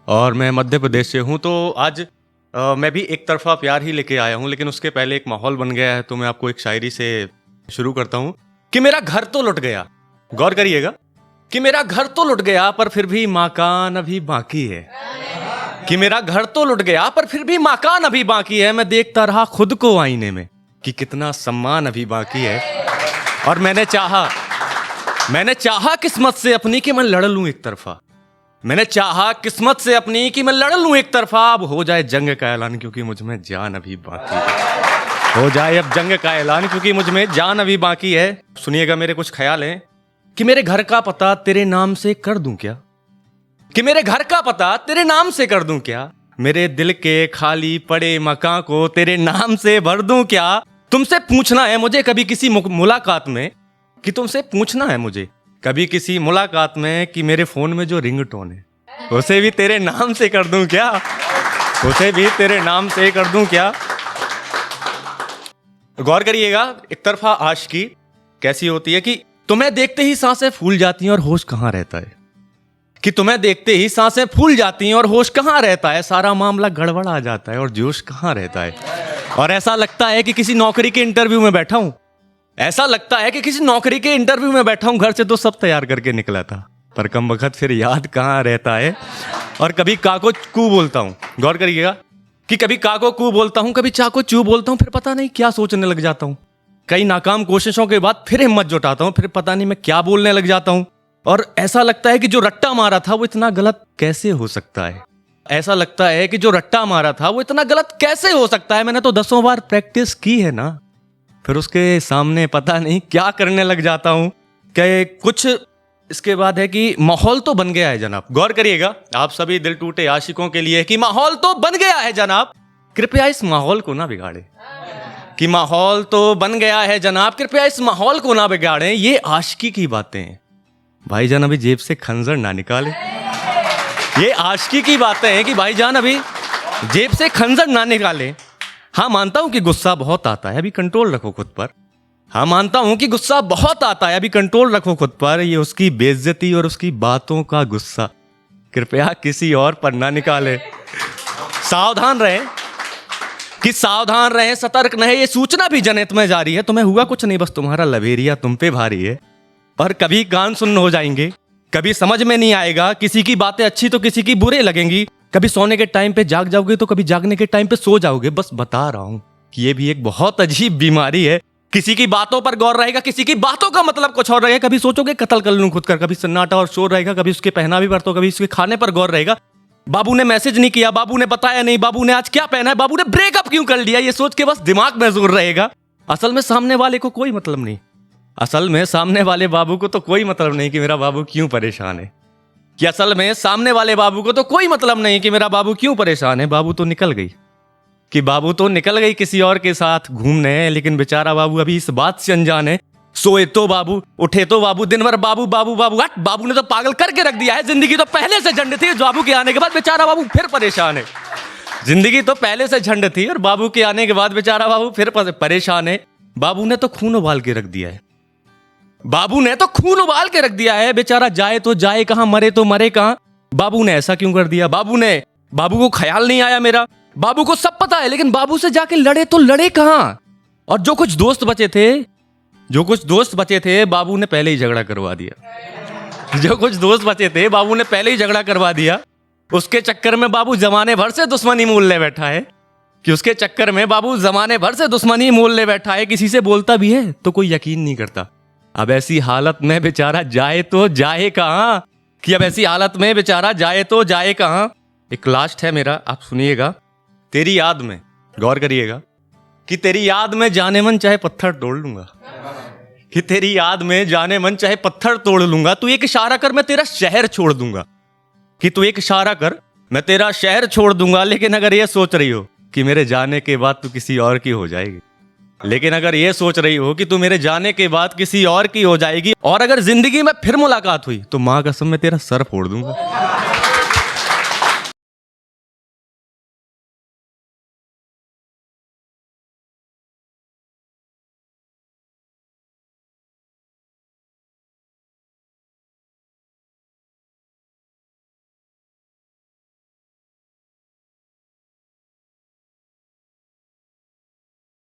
और मैं मध्य प्रदेश से हूँ। तो आज मैं भी एक तरफा प्यार ही लेके आया हूँ, लेकिन उसके पहले एक माहौल बन गया है, तो मैं आपको एक शायरी से शुरू करता हूँ कि मेरा घर तो लुट गया, गौर करिएगा, कि मेरा घर तो लुट गया पर फिर भी मकान अभी बाकी है। कि मेरा घर तो लुट गया पर फिर भी मकान अभी बाकी है। मैं देखता रहा खुद को आईने में कि कितना सम्मान अभी बाकी है। और मैंने चाहा किस्मत से अपनी कि मैं लड़ लूं एक तरफा। मैंने चाहा किस्मत से अपनी कि मैं लड़ लूं एक तरफा। अब हो जाए जंग का ऐलान क्योंकि मुझ में जान अभी बाकी है। हो जाए अब जंग का ऐलान क्योंकि मुझ में जान अभी बाकी है। सुनिएगा, मेरे कुछ ख्याल हैं कि मेरे घर का पता तेरे नाम से कर दूं क्या। कि मेरे घर का पता तेरे नाम से कर दूं क्या। मेरे दिल के खाली पड़े मकान को तेरे नाम से भर दूं क्या। तुमसे पूछना है मुझे कभी किसी मुलाकात में, कि तुमसे पूछना है मुझे कभी किसी मुलाकात में कि मेरे फोन में जो रिंगटोन है उसे भी तेरे नाम से कर दूं क्या। उसे भी तेरे नाम से कर दूं क्या। गौर करिएगा, एक तरफा आशिकी कैसी होती है कि तुम्हें देखते ही सांसें फूल जाती हैं और होश कहाँ रहता है। कि तुम्हें देखते ही सांसें फूल जाती हैं और होश कहाँ रहता है। सारा मामला गड़बड़ आ जाता है और जोश कहाँ रहता है। और ऐसा लगता है कि किसी नौकरी के इंटरव्यू में बैठा हूं। ऐसा लगता है कि किसी नौकरी के इंटरव्यू में बैठा हूं। घर से तो सब तैयार करके निकला था, पर कम वक्त फिर याद कहाँ रहता है। और कभी का को कू बोलता हूं, गौर करिएगा, कि कभी का को कू बोलता हूं, कभी चा को चू बोलता हूं, फिर पता नहीं क्या सोचने लग जाता हूं। कई नाकाम कोशिशों के बाद फिर हिम्मत जुटाता हूं, फिर पता नहीं मैं क्या बोलने लग जाता हूं। और ऐसा लगता है कि जो रट्टा मारा था वो इतना गलत कैसे हो सकता है। ऐसा लगता है कि जो रट्टा मारा था वो इतना गलत कैसे हो सकता है। मैंने तो 10 बार प्रैक्टिस की है ना। फिर उसके सामने पता नहीं क्या करने लग जाता हूं। कि कुछ इसके बाद है कि माहौल तो बन गया है जनाब। गौर करिएगा, आप सभी दिल टूटे आशिकों के लिए, कि माहौल तो बन गया है जनाब, कृपया इस माहौल को ना बिगाड़े। कि माहौल तो बन गया है जनाब, कृपया इस माहौल को ना बिगाड़े। ये आशिकी की बातें हैं भाईजान, अभी जेब से खंजर ना निकाले। ये आशिकी की बातें हैं कि भाईजान अभी जेब से खंजर ना निकाले। हाँ, मानता हूं कि गुस्सा बहुत आता है, अभी कंट्रोल रखो खुद पर। हाँ, मानता हूं कि गुस्सा बहुत आता है, अभी कंट्रोल रखो खुद पर। ये उसकी बेइज्जती और उसकी बातों का गुस्सा कृपया किसी और पर ना निकाले। सावधान रहें, कि सावधान रहें, सतर्क रहें। ये सूचना भी जनहित में जारी है। तुम्हें हुआ कुछ नहीं, बस तुम्हारा लवेरिया तुम पे भारी है। और कभी कान सुन्न हो जाएंगे, कभी समझ में नहीं आएगा। किसी की बातें अच्छी तो किसी की बुरे लगेंगी। कभी सोने के टाइम पे जाग जाओगे तो कभी जागने के टाइम पे सो जाओगे। बस बता रहा हूं कि ये भी एक बहुत अजीब बीमारी है। किसी की बातों पर गौर रहेगा, किसी की बातों का मतलब कुछ और रहेगा। कभी सोचोगे कत्ल कर लूं खुद कर, कभी सन्नाटा और शोर रहेगा। कभी उसके पहनावे पर तो कभी उसके खाने पर गौर रहेगा। बाबू ने मैसेज नहीं किया, बाबू ने बताया नहीं, बाबू ने आज क्या पहना है, बाबू ने ब्रेकअप क्यों कर लिया, ये सोच के बस दिमाग में जोर रहेगा। असल में सामने वाले को कोई मतलब नहीं। असल में सामने वाले बाबू को तो कोई मतलब नहीं कि मेरा बाबू क्यों परेशान है। कि असल में सामने वाले बाबू को तो कोई मतलब नहीं कि मेरा बाबू क्यों परेशान है। बाबू तो निकल गई, कि बाबू तो निकल गई किसी और के साथ घूमने, लेकिन बेचारा बाबू अभी इस बात से अनजान है। सोए तो बाबू, उठे तो बाबू, दिन भर बाबू बाबू बाबू। हट, बाबू ने तो पागल करके रख दिया है। जिंदगी तो पहले से झंड थी, बाबू के आने के बाद बेचारा बाबू फिर परेशान है। जिंदगी तो पहले से झंड थी और बाबू के आने के बाद बेचारा बाबू फिर परेशान है। बाबू ने तो खून उबाल के रख दिया है। बाबू ने तो खून उबाल के रख दिया है। बेचारा जाए तो जाए कहां, मरे तो मरे कहां। बाबू ने ऐसा क्यों कर दिया। बाबू को ख्याल नहीं आया मेरा। बाबू को सब पता है, लेकिन बाबू से जाके लड़े तो लड़े कहां। और जो कुछ दोस्त बचे थे बाबू ने पहले ही झगड़ा करवा दिया। जो कुछ दोस्त बचे थे बाबू ने पहले ही झगड़ा करवा दिया। उसके चक्कर में बाबू जमाने भर से दुश्मनी मोल ले बैठा है। कि उसके चक्कर में बाबू जमाने भर से दुश्मनी मोल ले बैठा है। किसी से बोलता भी है तो कोई यकीन नहीं करता। अब ऐसी हालत में बेचारा जाए तो जाए कहां। कि अब ऐसी हालत में बेचारा जाए तो जाए कहां। एक लास्ट है मेरा, आप सुनिएगा। तेरी याद में, गौर करिएगा, कि तेरी याद में जाने मन चाहे पत्थर तोड़ लूंगा। कि तेरी याद में जाने मन चाहे पत्थर तोड़ लूंगा। तू एक इशारा कर मैं तेरा शहर छोड़ दूंगा। कि तू एक इशारा कर मैं तेरा शहर छोड़ दूंगा। लेकिन अगर ये सोच रही हो कि मेरे जाने के बाद तू किसी और की हो जाएगी, लेकिन अगर ये सोच रही हो कि तू मेरे जाने के बाद किसी और की हो जाएगी, और अगर जिंदगी में फिर मुलाकात हुई तो मां कसम मैं तेरा सर फोड़ दूंगा।